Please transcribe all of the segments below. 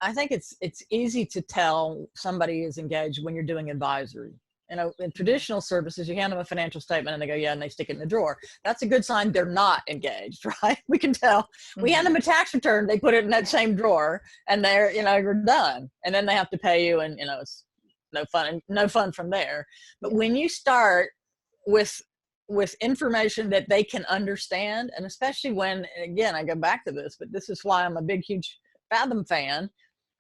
I think it's easy to tell somebody is engaged when you're doing advisory. You know, in traditional services, you hand them a financial statement and they go, yeah, and they stick it in the drawer. That's a good sign they're not engaged, right? We can tell. We hand them a tax return, they put it in that same drawer, and they're, you know, you're done. And then they have to pay you, and, you know, it's no fun from there. But when you start with information that they can understand, and especially when, again, I go back to this, but this is why I'm a big, huge Fathom fan.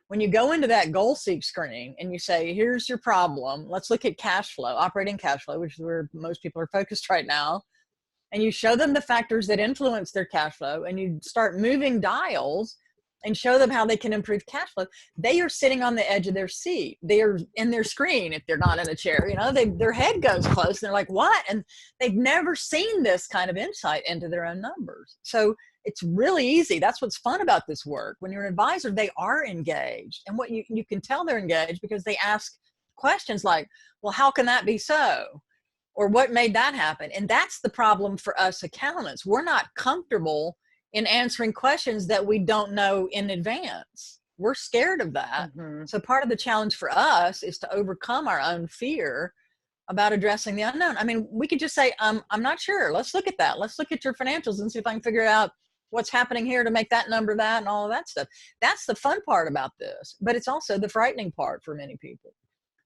When you go into that goal seek screen and you say, here's your problem, let's look at cash flow, operating cash flow, which is where most people are focused right now. And you show them the factors that influence their cash flow, and you start moving dials and show them how they can improve cash flow. They are sitting on the edge of their seat. They are in their screen. If they're not in a chair, you know, their head goes close and they're like, what? And they've never seen this kind of insight into their own numbers. So it's really easy. That's what's fun about this work. When you're an advisor, they are engaged. And what you can tell they're engaged because they ask questions like, well, how can that be so? Or what made that happen? And that's the problem for us accountants. We're not comfortable in answering questions that we don't know in advance. We're scared of that. So part of the challenge for us is to overcome our own fear about addressing the unknown. I mean, we could just say, I'm not sure. Let's look at that. Let's look at your financials and see if I can figure out what's happening here to make that number that and all of that stuff. That's the fun part about this, but it's also the frightening part for many people.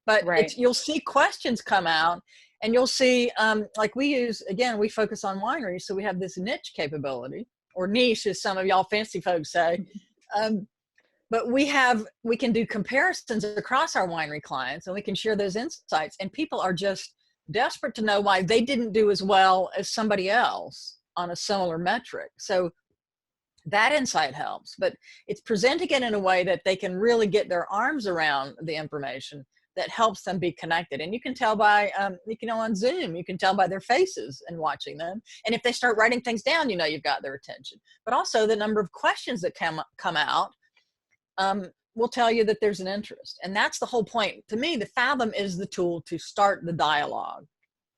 But you'll see questions come out, and you'll see, like we use, again, we focus on wineries. So we have this niche capability, or niche, as some of y'all fancy folks say. But we can do comparisons across our winery clients, and we can share those insights. And people are just desperate to know why they didn't do as well as somebody else on a similar metric. So that insight helps, but it's presenting it in a way that they can really get their arms around the information that helps them be connected. And you can tell by, you know, on Zoom, you can tell by their faces and watching them. And if they start writing things down, you know, you've got their attention. But also the number of questions that come out will tell you that there's an interest. And that's the whole point. To me, the Fathom is the tool to start the dialogue.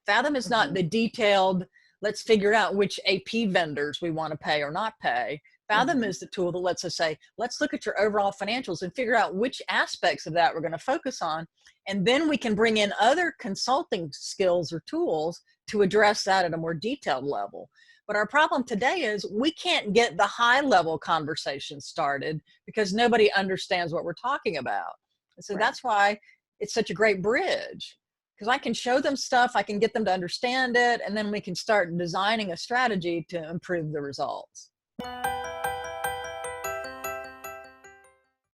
Fathom is not the detailed, let's figure out which AP vendors we want to pay or not pay. Fathom is the tool that lets us say, let's look at your overall financials and figure out which aspects of that we're going to focus on. And then we can bring in other consulting skills or tools to address that at a more detailed level. But our problem today is we can't get the high level conversation started because nobody understands what we're talking about. And so that's why it's such a great bridge, because I can show them stuff, I can get them to understand it, and then we can start designing a strategy to improve the results.